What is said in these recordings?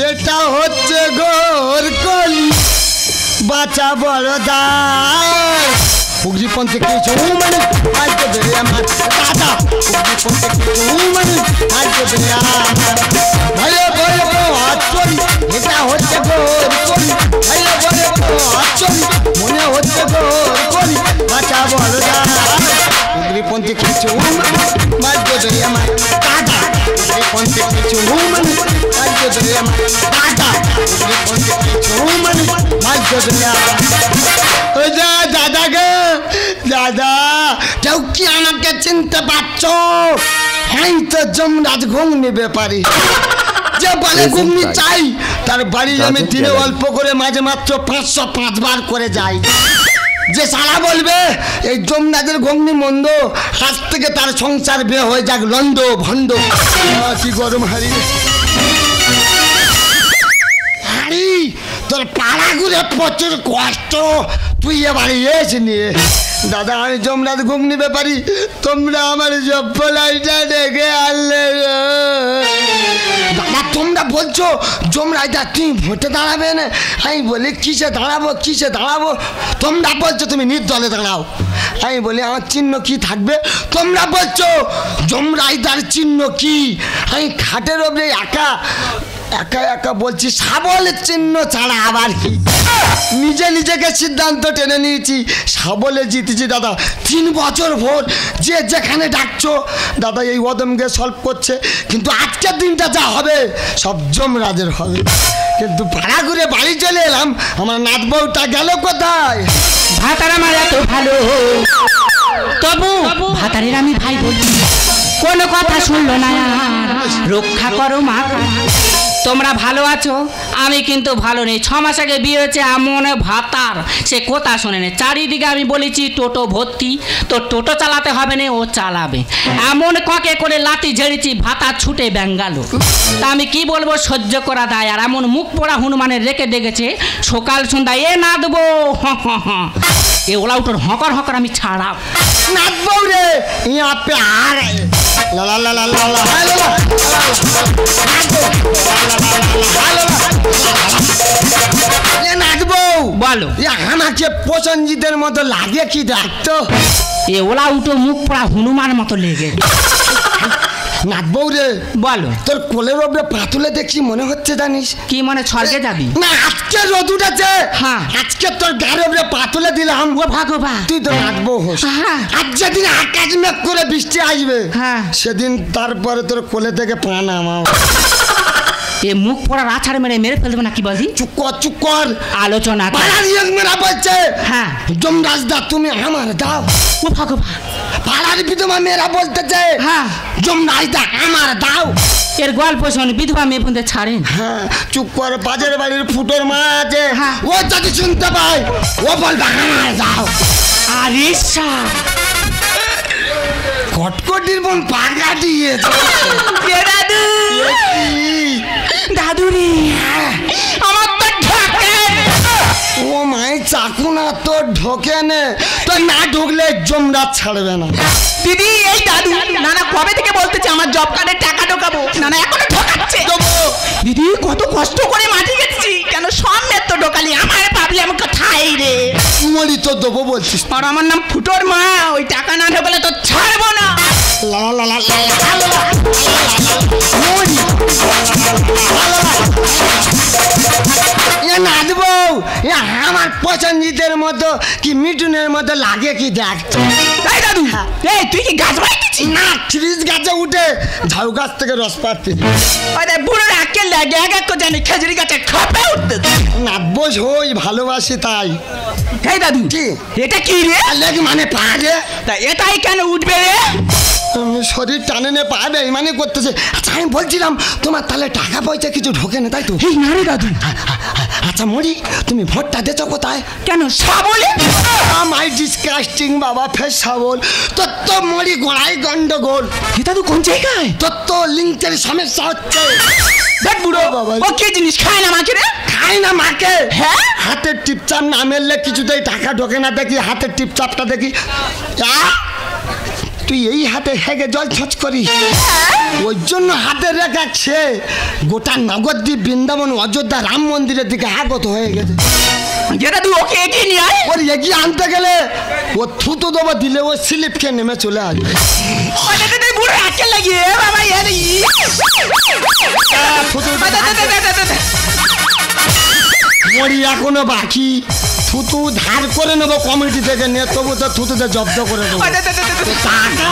এটা হচ্ছে গোরকলি বাঁচা বড় দায় পুগরি পঞ্চে কিছু মানে আজ ধরে আমার দাদা পুগরি পঞ্চে কিছু মানে আজ ধরে আমার ভাইয়া বলে আচরি এটা হচ্ছে গোরকলি ভাইয়া বলে আচরি মনে হচ্ছে গোরকলি বাঁচা বড় দায় পুগরি পঞ্চে কিছু মানে আজ ধরে আমার দাদা পুগরি পঞ্চে কিছু মানে আজ ধরে আমার দাদা পুগরি পঞ্চে কিছু মানে আজ ধরে আমার দাদা গে দাদা কেউ কি আমাকে চিনতে পারছো হ্যাঁ তো যমরাজ ঘুগনি ব্যাপারী যে বলে ঘুগনি চাই তার বাড়ি আমি দিনে অল্প করে মাঝে মাত্র 505 বার করে যাই যে সারা বলবে এই যমরাজের ঘুগনি মন্দ আজ থেকে তার সংসার বিয়ে হয়ে যাক লন্ড ভন্ড কি গরম হারি হারি তোর পাড়া ঘুরে প্রচুর কষ্ট তুই এবারে এসে নিয়ে দাদা আমি যমরাজ ঘুগনি ব্যাপারী তোমরা আমার জব্বলাইটা ডেকে আনলে দাদা তোমরা বলছো যমরাজটা তুমি ভোটে দাঁড়াবে না আমি বলি কিসে দাঁড়াবো তোমরা বলছো তুমি নির্দলে দাঁড়াও আমি বলি আমার চিহ্ন কি থাকবে তোমরা বলছো যমরাজটার চিহ্ন কি আমি খাটের ওপরে একা বলছি শাবলের চিহ্ন ছাড়া আবার কি নিজেকে সিদ্ধান্ত টেনে নিয়েছি শাবলে জিতেছি দাদা 3 বছর ভোর যে যেখানে ডাকছো দাদা এই অদমকে সলভ করছে কিন্তু আজকের দিনটা যা হবে সব যমরাজের হবে কিন্তু ভাড়া ঘুরে বাড়ি চলে এলাম আমার নাত বউটা গেল কোথায় ভাতার আমার এত ভালো তবু ভাতারের আমি ভাই বলি কোনো কথা শুনলো না রক্ষা করো মা তোমরা ভালো আছো আমি কিন্তু ভালো নেই 6 মাস আগে বিয়ে হয়েছে এমন ভাতার সে কথা শোনে না চারিদিকে আমি বলেছি টোটো ভর্তি তো টোটো চালাতে হবে না ও চালাবে এমন ককে করে লাঠি ঝেড়েছি ভাতা ছুটে ব্যাঙ্গালো তা আমি কি বলবো সহ্য করা দায় আর এমন মুখ পোড়া হনুমানের রেখে দেখেছে সকাল সন্ধ্যা এ না দেবো এ ওলা উঠোর হকর আমি ছাড়া নাত বউ রে ইয়া পে আ রে লা লা লা লা লা বলো আমাকে পছন্দিদের মতো লাগে কি দেখতো এ ওলা উঠো মুখ পোড়া হনুমান মতো লেগে নাত বউ রে বলো তোর কোলের ওপরে পাতুলে দেখছি মনে হচ্ছে জানিস কি মনে স্বর্গে যাবি না আজকে রোদ উঠেছে হ্যাঁ আজকে তোর গায়ের ওপরে পাতুলে দিলাম ও ভগবান তুই তো নাত বউ হোস আজ যেদিন আকাশ মেঘ করে বৃষ্টি আসবে সেদিন তারপরে তোর কোলে থেকে পা নামাও এ মুখ পড়া আছাড় মেরে ফেল দেবে না কি বলছি চুপ কর আলোচনা মেরা বলছে হ্যাঁ যমরাজ দা তুমি আমার দাও ও ভগবান পাড়ার বিধবা মেয়েরা বলতেছে হ্যাঁ যমরাজ দা আমার দাও এর গল্প শোন বিধবা মেয়ে বন্ধে ছাড়েন হ্যাঁ চুপ কর বাজার বাড়ির ফুটোর মা আছে ও যদি শুনতে পায় ও বলবে আমার দাও আরে কটকটির বোন পাগা দিয়েছে দাদু দাদু রে আমার তো ঢোকে ও মাই চাকু না তোর ঢোকে নে তো না ঢুকলে যমরাজ ছাড়বে না দিদি এই দাদু নানা কবে থেকে বলতেছে আমার জব কার্ডে টাকা ঢোকাবো নানা এখনো ঢোকাচ্ছে দিদি কত কষ্ট করে মাটি গেছি কেন সামনে তো ঢোকালি আমার পাবলি আমি কোথায় রে মরি তো দেবো বলছিস আর আমার নাম ফুটোর মা ওই টাকা না ঢোকালে তো ছাড়বো না লা লা লা লা মরি নাচ বউ আমার পছন্দিদের মতো কি মিঠুনের মতো লাগে কি দেখতো দাদু এই তুই কি গাছ বাড়িয়েছিস না ত্রিশ গাছে উঠে ঝাউ গাছ থেকে রস পাচ্ছি বুড়োর আকেল লাগে এক করে জানি খেজুরি গাছে খাপে উঠতে নাচবো হই ভালোবাসি তাই এই দাদু কি এটা কি রে লেগ মানে পা রে তা এটাই কেন উঠবে রে শরীর টানে নে পা রে মানে করতেছে আচ্ছা আমি বলছিলাম তোমার তাহলে টাকা পয়সা কিছু ঢোকে না তাই তো এই না রে দাদু আচ্ছা মরি তুমি ভোটটা দিয়েছো কোথায় কেন সাবলে মাই ডিসকাস্টিং বাবা ফের সাবল তোর তো মরি গোড়াই গন্ডগোল দাদু কোন জায়গায় তোর তো লিঙ্কের সমস্যা হচ্ছে দেখ বুড়ো বাবা ও কি জিনিস খায় না মাকে রে খায় না মাকে হ্যাঁ হাতের টিপচাপ না মেললে কিছুতেই টাকা ঢোকে না দেখি হাতের টিপচাপটা দেখি তুই এই হাতে হেগে জল ছচ করি ওই জন্য হাতে রেখাচ্ছে গোটা নগরদ্বীপ বৃন্দাবন অযোধ্যা রাম মন্দিরের দিকে আগত হয়ে গেছে। যেটা তুই ওকে এগিয়ে নিয়ে আয়। ওর এগিয়ে আনতে গেলে ও থুতো দেবো দিলে ও স্লিপ খেয়ে নেমে চলে আসবে। বুড়ো হাতে লাগিয়ে বাবা মরি এখনো বাকি থুতু ধার করে নেবো কমিটি থেকে নিয়ে তবু তো থুতুতে জব্দ করে দেবো টাকা।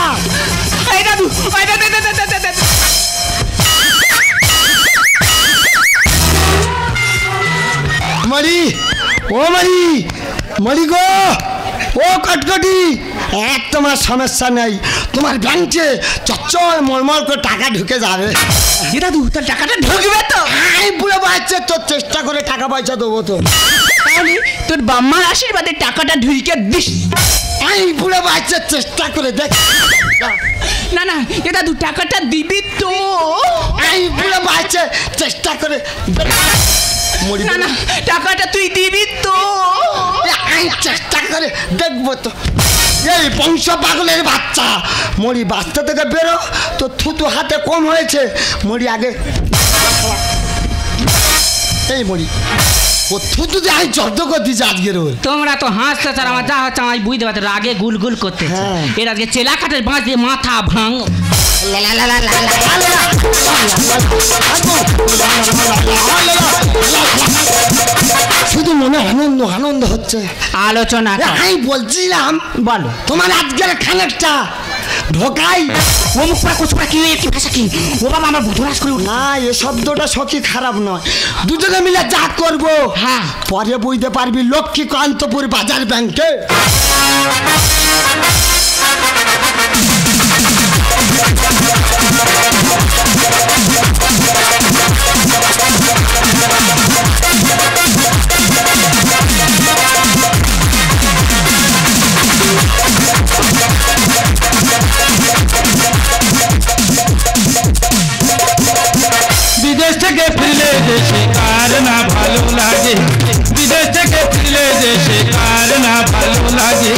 মরি ও মরি মরি গো ও কটকটি এক তোমার সমস্যা নেই তোমার ব্যাংকে চচ্চল মলমল করে টাকা ঢুকে যাবে। দাদু তোর টাকাটা ঢুকবে তো? আমি পুরো বাচ্চা তোর চেষ্টা করে টাকা পয়সা দেবো তো। তাহলে তোর বাম্মার আশীর্বাদে টাকাটা ঢুকে দিস। আমি পুরো বাচ্চা চেষ্টা করে দেখ। না না এ দাদু টাকাটা দিবি তো? আমি পুরো বাচ্চা চেষ্টা করে না না টাকাটা তুই দিবি তো? আমি চেষ্টা করে দেখবো তো। এই বংশ পাগলের বাচ্চা মরি বাচ্চা থেকে বেরো তো থুতু হাতে কম হয়েছে মরি আগে এই মরি ও থুতু দিয়ে আমি জব্দ করে দিয়েছি আজকের ওর। তোমরা তো হাসতে চার আমার যা হচ্ছে আমি বুঝতে পারছি রাগে গুলগুল করতে এর আজকে চেলা কাঠের বাঁশ দিয়ে মাথা ভাঙ। শুধু মনে আনন্দ আনন্দ হচ্ছে। আলোচনা আমি বলছিলাম বলো তোমার আজকের খানিকটা ঢোকাই ও মুখ পড়া কুচ পড়া কি কি ভাষা কি ও বাবা আমার বুধরাস করে না এ শব্দটা সত্যি খারাপ নয় দুজনে মিলে যা করবো হ্যাঁ পরে বুঝতে পারবি লক্ষ্মীকান্তপুর বাজার ব্যাংকে বিদেশ থেকে ফিরলে দেশে কার না ভালো লাগে বিদেশ থেকে ফিরলে দেশে কার না ভালো লাগে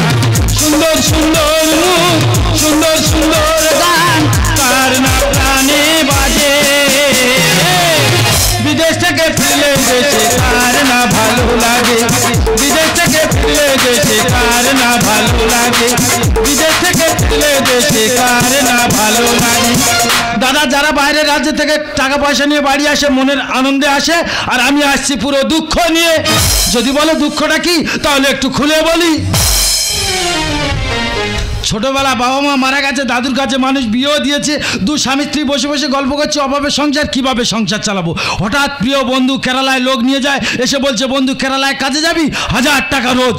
সুন্দর সুন্দর মুখ সুন্দর সুন্দর গান কার না প্রাণে বাজে বিদেশ থেকে ফিরলে দেশে কার না ভালো লাগে বিদেশ থেকে ফিরলে দেশে কার না ভালো লাগে বিদেশ থেকে ফিরলে দেশে কার না ভালো লাগে। দাদা যারা বাইরের রাজ্য থেকে টাকা পয়সা নিয়ে বাড়ি আসে মনের আনন্দে আসে আর আমি আসছি পুরো দুঃখ নিয়ে। যদি বলো দুঃখটা কি তাহলে একটু খুলে বলি। ছোটবেলা বাবা মা মারা গেছে দাদুর কাছে মানুষ বিয়েও দিয়েছে দু স্বামী স্ত্রী বসে বসে গল্প করছে অভাবে সংসার কিভাবে সংসার চালাবো। হঠাৎ প্রিয় বন্ধু কেরালায় লোক নিয়ে যায় এসে বলছে বন্ধু কেরালায় কাজে যাবি 1000 টাকা রোজ।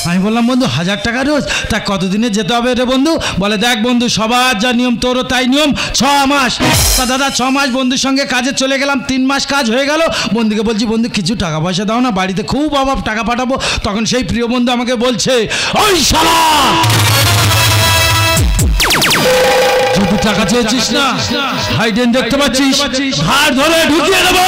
আমি বললাম বন্ধু 1000 টাকা রোজ তা কতদিনে যেতে হবে রে বন্ধু? বলে দেখ বন্ধু সবার যা নিয়ম তোরও তাই নিয়ম 6 মাস। তা দাদা 6 মাস বন্ধুর সঙ্গে কাজে চলে গেলাম 3 মাস কাজ হয়ে গেল বন্ধুকে বলছি বন্ধু কিছু টাকা পয়সা দাও না বাড়িতে খুব অভাব টাকা পাঠাবো। তখন সেই প্রিয় বন্ধু আমাকে বলছে ওই শালা যদি টাকা চেয়েছিস না হাইডেন দেখতে পাচ্ছিস ঘাড় ধরে ঢুকিয়ে দেবো।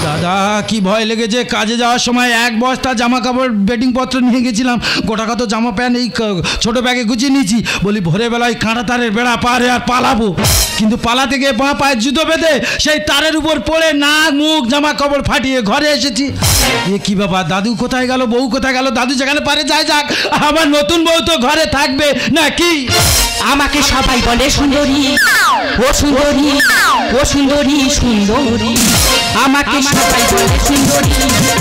দাদা কি ভয় লেগেছে কাজে যাওয়ার সময় এক বস্তা জামা কাপড় বেডিং পত্র নিয়ে গেছিলাম গোটা কত জামা প্যান্ট এই ছোট ব্যাগে গুছিয়ে নিয়েছি বলি ভোরবেলায় কাঁটা তারের বেড়া পারে আর পালাবো কিন্তু পালাতে গিয়ে বাঁ পায়ে জুতো বেঁধে সেই তারের উপর পড়ে নাক মুখ জামা কাপড় ফাটিয়ে ঘরে এসেছি। এ কি বাবা দাদু কোথায় গেল বউ কোথায় গেল? দাদু যেখানে পারে যায় যাক আমার নতুন বউ তো ঘরে থাকবে নাকি? আমাকে সবাই বলে সুন্দরী ও সুন্দরী ও সুন্দরী সুন্দরী আমাকে সবাই বলে সুন্দরী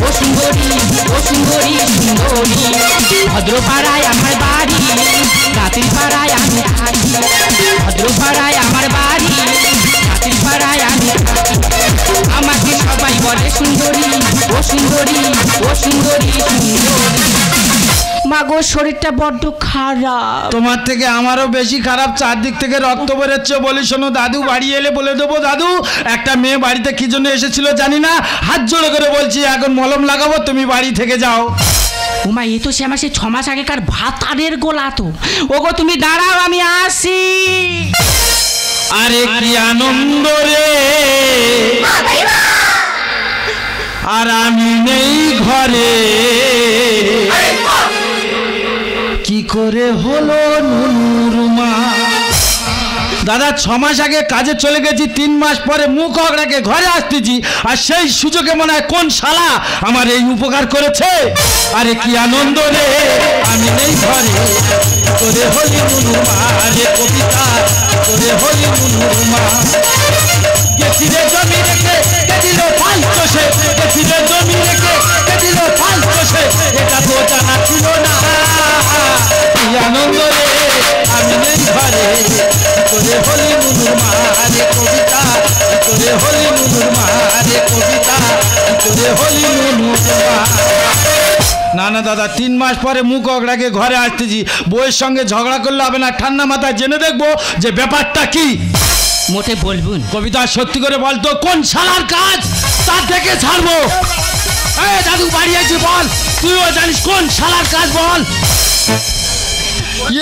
ও সুন্দরী ও সুন্দরী সুন্দরী ভদ্রপাড়ায় আমার বাড়ি রাতের পাড়ায় আমি থাকি ভদ্রপাড়ায় আমার বাড়ি রাতের পাড়ায় আমি থাকি আমাকে সবাই বলে সুন্দরী ও সুন্দরী ও সুন্দরী সুন্দরী। মাগো শরীরটা বড্ড খারাপ। তোমার থেকে আমারও বেশি খারাপ চারদিক থেকে রক্ত বেরোচ্ছে বলি শোনো দাদু বাড়ি এলে বলে দেবো দাদু একটা মেয়ে বাড়িতে কি জন্য এসেছিল জানি না হাত জোড়ো করে বলছি এখন মলম লাগাবো তুমি বাড়ি থেকে যাও। ওমা এ তো সে আমার সেই 6 মাস আগেকার ভাতারের গোলা তো। ওগো তুমি দাঁড়াও আমি আসি। আরে কি আনন্দ রে আর আমি নেই ঘরে কি করে হলো নুনুর মা? দাদা 6 মাস আগে কাজে চলে গেছি, 3 মাস পরে মুখ অগড়াকে ঘরে আসতেছি, আর সেই সুযোগে মনে হয় কোন শালা আমার এই উপকার করেছে। আরে কি আনন্দ রে, আমি নেই ঘরে, করে হলি নুনুর মা। আরে কবিতা করে হলি নুনুর মা। গেছি রে জমি রেখে কে দিল ফাল চষে, গেছি রে জমি রেখে কে দিল ফাল চষে, এটা তো জানা ছিল না। কি আনন্দ রে, আমি নেই ঘরে, করে হলি নুনুর মা। আরে কবিতা করে হলি নুনুর মা। আরে কবিতা করে হলি নুনুর মা। না না দাদা, 3 মাস পরে মুখ অগড়াকে ঘরে আসতেছি, বউয়ের সঙ্গে ঝগড়া করলে হবে না, ঠান্ডা মাথায় জেনে দেখবো যে ব্যাপারটা কি। মোটে বলবুন। কবিতা সত্যি করে বলতো কোন শালার কাজ, তার থেকে ছাড়বো। এই দাদু বাড়ি আছি, বল তুইও জানিস কোন শালার কাজ, বল।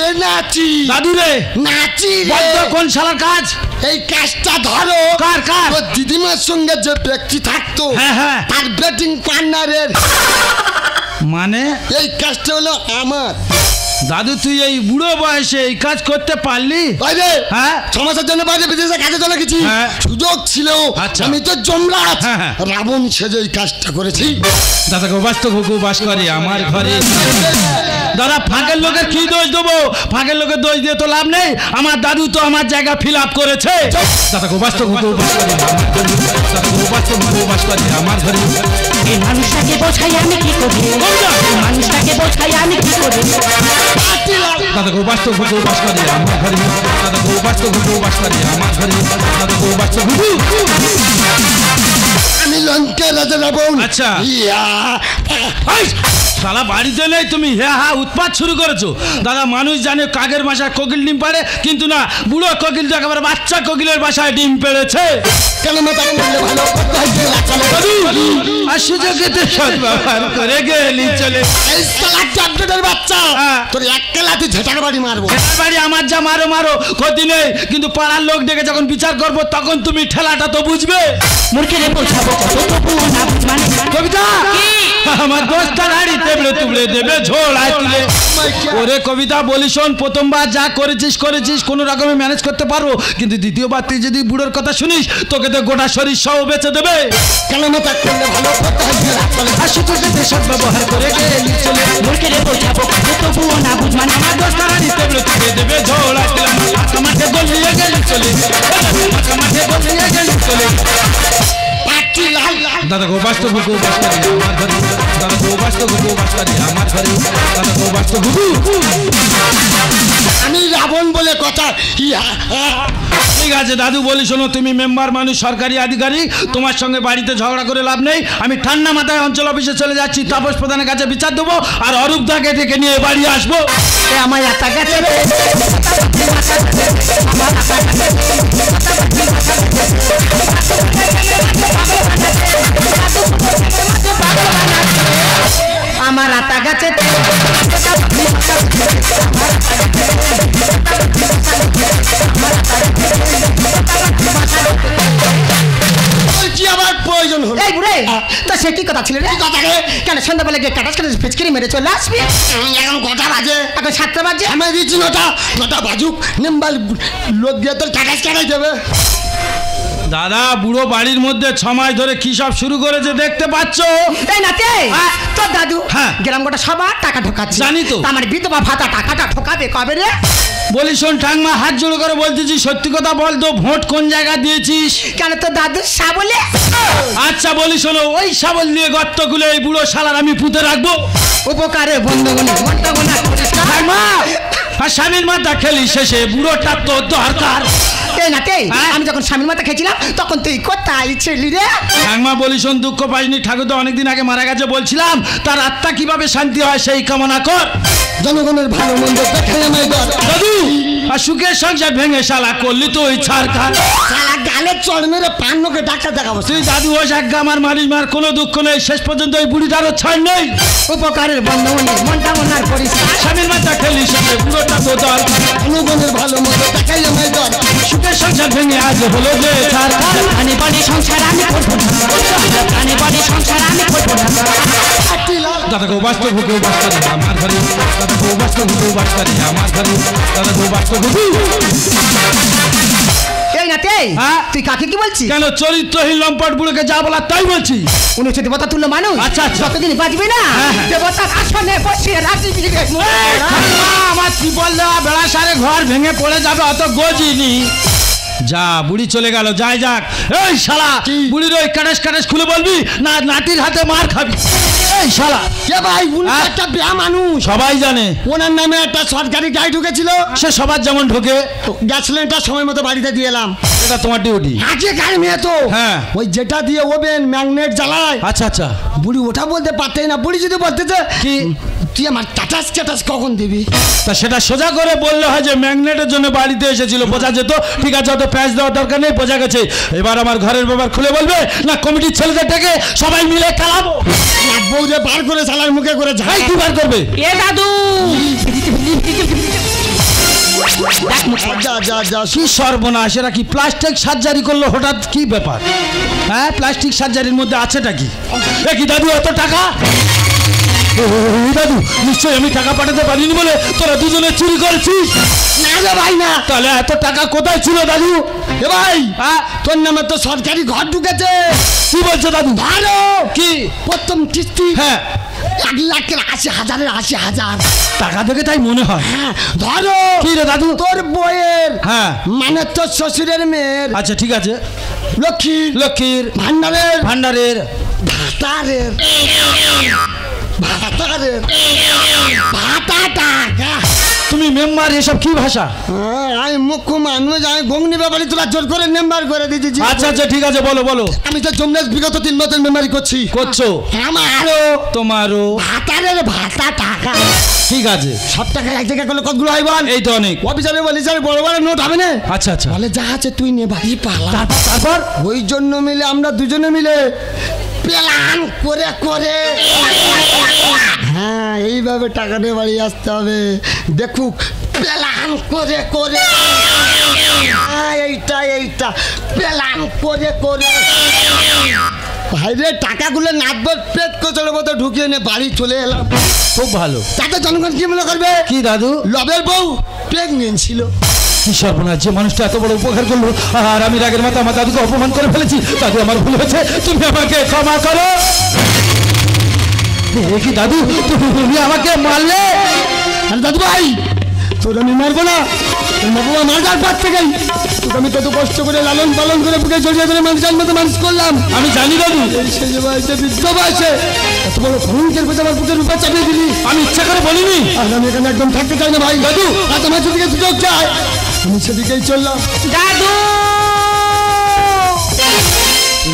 এ নাচি দাদু রে, নাচি বলতো কোন শালার কাজ। এই কাজটা ধরো। কার কার? তোর দিদিমার সঙ্গে যে ব্যক্তি থাকতো, হ্যাঁ হ্যাঁ, তার বেটিং পার্টনারের। মানে এই কাজটা হলো আমার। দাদু তুই এই বুড়ো বয়সে এই কাজ করতে পারলি? বাইরে হ্যাঁ, 6 মাসের জন্য বাইরে বিদেশে কাজে চলে গেছি, হ্যাঁ। সুযোগ ছিল। আচ্ছা। আমি তো যমরাজ, হ্যাঁ, হ্যাঁ। রাবণ সেজে এই কাজটা করেছি। দাদা বাস্তব বাস করে আমার ঘরে। দাদা ফাঁকের লোকের কি দোষ দেবো, ফাঁকের লোকের দোষ দিয়ে তো লাভ নেই, আমার দাদু তো আমার জায়গা ফিল আপ করেছে। দাদা বাস্তব বাস করে আমার ঘরে, দাদা বাস্তব বাস করে আমার ঘরে। এই মানুষটাকে বোঝাই আমি কি করি, এই মানুষটাকে বোঝাই আমি কি করি। দাদা বাস্তব বাস করে আমার ঘরে, দাদা বাস্তব বাস করে আমার ঘরে, দাদা বাস্তব। আমি লঙ্কা রাজা রাবণ। আচ্ছা। ইয়া শালা বাড়িতে নেই, তুমি হ্যাঁ হ্যাঁ উৎপাত শুরু করেছো। দাদা মানুষ জানে কাকের বাসায় কোকিল ডিম পাড়ে, কিন্তু না, বুড়ো কোকিল তো একেবারে বাচ্চা কোকিলের বাসায় ডিম পেড়েছে। কেন মাথা করলে ভালো করতে হয় যে লাচালে। আর সুযোগে তো সদ্ব্যবহার করে গেলি চলে। এই সালাদ চাপটের বাচ্চা, হ্যাঁ। তোর এক কেলাতে ঝেটার বাড়ি মারবো। ঠেলার বাড়ি আমার যা মারো মারো, ক্ষতি নেই, কিন্তু পাড়ার লোক ডেকে যখন বিচার করবো তখন তুমি ঠেলাটা তো বুঝবে। মূর্খেরে বোঝাবো কত তবুও না বুঝমানে। কবিতা আমার দোস্তা গাড়ি তেবড়ে তুবড়ে দেবে ঝোড়ায় তুলে। ওরে কবিতা বলি শোন, প্রথমবার যা করেছিস কোনো রকমে ম্যানেজ করতে পারবো, কিন্তু দ্বিতীয়বার তুই যদি বুড়োর কথা শুনিস তোকে তো গোটা শরীর সহ বেঁচে দেবে। কেন মাথা করলে ভালো করতে হয় যে লাচালে। আর সুযোগে সদ্ব্যবহার করে গেলি চলে। মূর্খেরে বোঝাবো কত তবুও না বুঝমানে। আমার দোস্তা গাড়ি তেবড়ে তুলে দেবে ঝোড়ায় তুলে। মাঠে গলিয়ে গেলি চলে, মাঠে গলিয়ে গেলি চলে। দাদা বাস্তব বাস করে আমার ঘরে, দাদা বাস্তব বাস করে আমার ঘরে, দাদা বাস্তব। আমি রাবণ বলে কথা। ঠিক আছে দাদু বলি শোনো, তুমি মেম্বার মানুষ, সরকারি আধিকারিক, তোমার সঙ্গে বাড়িতে ঝগড়া করে লাভ নেই। আমি ঠান্ডা মাথায় অঞ্চল অফিসে চলে যাচ্ছি, তাপস প্রধানের কাছে বিচার দেবো, আর অরূপদাকে ডেকে নিয়ে বাড়ি আসবো। আমার একা গেছে আমার আতা গাছে কি আবার প্রয়োজন হলো? এই বুড়ে তা সে কি কথা ছিল রে? কি কথা রে? কেন সন্ধ্যাবেলা গিয়ে কাটাস কাটাস ফিচকিরি মেরে চলে আসবি? এখন কটা বাজে? এখন 7টা বাজে। আমি দিচ্ছি নটা বাজুক, নেম্বার লোক দিয়ে তোর কাটাস কাটাই দেবে। দাদা বুড়ো বাড়ির মধ্যে 6 মাস ধরে কি সব শুরু করেছে দেখতে পাচ্ছ। এই নাতে তোর দাদু হ্যাঁ। গ্রাম গোটা সবার টাকা ঢোকাচ্ছে, জানি তো। আমার বিধবা ভাতা টাকাটা ঢোকাবে কবে রে? বলি শোন ঠাকমা, হাত জোড়ো করে বলতেছি, সত্যি কথা বল তো, ভোট কোন জায়গা দিয়েছিস? কেন তোর দাদু সাবলে? আচ্ছা বলি শোনো, ওই শাবল দিয়ে গর্ত খুলে এই বুড়ো শালার আমি পুঁতে রাখবো। উপকারে বন্ধুগণ মনটা গোনা করিস না। ঠাকমা, আর স্বামীর মাথা খেলি শেষে বুড়োটা তো দরকার। এই নাতে হ্যাঁ? আমি যখন স্বামীর মাথা খেয়েছিলাম তখন তুই কোথায় ছিলি রে? ঠাকমা বলি শোন, দুঃখ পাইনি, ঠাকুর তো অনেকদিন আগে মারা গেছে, বলছিলাম তার আত্মা কিভাবে শান্তি হয় সেই কামনা কর। জনগণের ভালো মন্দ দেখে আমায় দর। দাদু আর সুখের সংসার ভেঙে শালা করলি তো ওই ছাড়খার। সারা গালে চড় মেরে পান্নকে ডাক্তার দেখাবো। তুই দাদু হোস এক গামার মারিস মার, কোনো দুঃখ নেই, শেষ পর্যন্ত ওই বুড়িটারও ছাড় নেই। উপকারের বন্ধুগণ মনটা গোনা করিস না। স্বামীর মাথা খেলি শেষে বুড়োটা তো দরকার। জনগণের ভালো মন্দ দেখাই আমায় দর। সুখের সংসার ভেঙে আজ হলো যে ছাড়খার। প্রাণে বাড়ি সংসার আমি করবো না, প্রাণে বাড়ি সংসার আমি করবো না। দাদা গো বাস করবো কেউ বাস করে আমার ঘরে দাদা গো বাস করবো কেউ বাস করে আমার ঘরে দাদা গো বাস করবো এই না তেই তুই কাকে কি বলছিস কেন চরিত্রহীন লম্পট বুড়োকে যা বলা তাই বলছি উনি হচ্ছে দেবতা তুল্য মানুষ আচ্ছা, আচ্ছা। যতদিন বাঁচবে না দেবতার আসনে বসে রাজনীতি আমার ত্রিপল দেওয়া বেড়া সারে ঘর ভেঙে পড়ে যাবে অত গজিনি যা বুড়ি চলে গেল যাই যাক এই শালা বুড়ির ওই কাটাস কাটাস খুলে বলবি না নাতির হাতে মার খাবি এই শালা কে ভাই উনি তো একটা বেয়া মানুষ সবাই জানে ওনার নামে একটা সরকারি গাড়ি ঢুকেছিল সে সবার যেমন ঢোকে গ্যাস সিলিন্ডার সময় মতো বাড়িতে দিয়ে এলাম এটা তোমার ডিউটি আজকে গাড়ি মেয়ে তো হ্যাঁ। ওই যেটা দিয়ে ওভেন ম্যাগনেট জ্বালায় আচ্ছা আচ্ছা বুড়ি ওটা বলতে পারতেই না বুড়ি যদি বলতেছে কি তুই আমার টাটাস টাটাস কখন দিবি তা সেটা সোজা করে বললে হয় যে ম্যাগনেটের জন্য বাড়িতে এসেছিল বোঝা যেত ঠিক আছে অত প্যাচ দেওয়ার দরকার নেই বোঝা গেছে এবার আমার ঘরের ব্যাপার খুলে বলবে না কমিটির ছেলেদের থেকে সবাই মিলে খেলাবো বউরে বার করে শালার মুখে করে ভাই কি বার করবে এ দাদু যা যা যা কি সর্বনাশ এরা কি প্লাস্টিক সার্জারি করলো হঠাৎ কি ব্যাপার হ্যাঁ প্লাস্টিক সার্জারির মধ্যে আছেটা কি এ কি দাদু এত টাকা দাদু নিশ্চয়ই আমি টাকা পাঠাতে পারিনি বলে তোরা দুজনে চুরি করেছিস না রে ভাই না তাহলে এত টাকা কোথায় ছিল দাদু এ ভাই তোর নামে তো সরকারি ঘর ঢুকেছে কি বলছো দাদু ভালো কি প্রথম কিস্তি হ্যাঁ 1,80,000 টাকা দেখে তাই মনে হয় হ্যাঁ ধরো কি রে দাদু তোর বইয়ের হ্যাঁ মানে তোর শ্বশুরের মেয়ের আচ্ছা ঠিক আছে লক্ষ্মীর ভান্ডারের ভাতারের ভাতা টাকা তুমি মেম্বার এসব কি ভাষা আমি মুখ্য মানুষ আমি গঙ্গনি ব্যাপারে তোরা জোর করে মেম্বার করে দিয়েছি আচ্ছা আচ্ছা ঠিক আছে বলো বলো আমি তো জমলেস বিগত 3 বছর মেম্বারি করছো আমারও তোমারও ভাতারের ভাতা টাকা ঠিক আছে সব টাকা এক জায়গায় করলে কতগুলো হয় বল এই তো অনেক অফিসারে বলি স্যার বড় বড় নোট হবে না আচ্ছা আচ্ছা বলে যা আছে তুই নে বাড়ি পালা তারপর ওই জন্য মিলে আমরা দুজনে মিলে প্ল্যান করে করে হ্যাঁ এইভাবে টাকা নিয়ে বাড়ি আসতে হবে দেখুক প্ল্যান করে করে এইটা প্ল্যান করে করে ভাইরে টাকাগুলো নাচবার পেট কোচলের মতো ঢুকিয়ে নিয়ে বাড়ি চলে এলাম খুব ভালো তাতে জনগণ কি মনে করবে কি দাদু লবের বউ প্রেগনেন্ট ছিল কি সর্বনাশ যে মানুষটা এত বড় উপকার করলো আর আমি রাগের মাথা আমার দাদুকে অপমান করে ফেলেছি দাদু আমার ভুল হয়েছে তুমি আমাকে ক্ষমা করো কি দাদু তুমি আমাকে মারলে আর দাদু ভাই তোর আমি মারবো না বাবা মার্ডার পার থেকে তোকে আমি কত কষ্ট করে লালন পালন করে বুকে জড়িয়ে ধরে মানুষের মতো মানুষ করলাম আমি জানি দাদু সেই যে বয়সে বৃদ্ধ বয়সে এত বড় ভয়ঙ্কর পেতে আমার বুকের উপর চাপিয়ে দিলি আমি ইচ্ছা করে বলিনি আর আমি এখানে একদম থাকতে চাই না ভাই দাদু আর তোমার সেদিকে সুযোগ চাই আমি সেদিকেই চললাম দাদু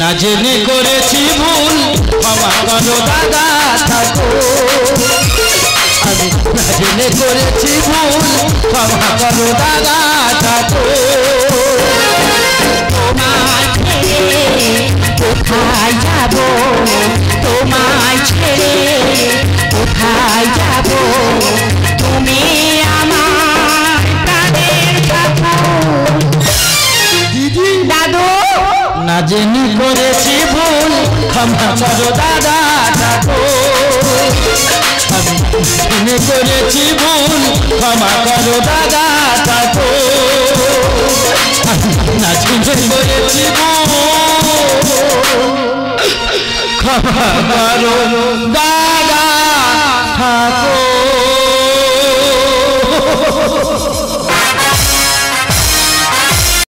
না জেনে করেছি ভুল ক্ষমা করো দাদা থাকো আমি না জেনে করেছি ভুল ক্ষমা করো দাদা থাকো তোমায় ছেড়ে কোথায় যাব তোমায় ছেড়ে কোথায় যাব তুমি আমার প্রাণের দিদি দাদু না জেনে করেছি ভুল ক্ষমা করো দাদা থাকো আমি জেনে করেছি ভুল ক্ষমা করো দাদা থাকো না জেনে করেছি ভুল ক্ষমা করো দাদা থাকো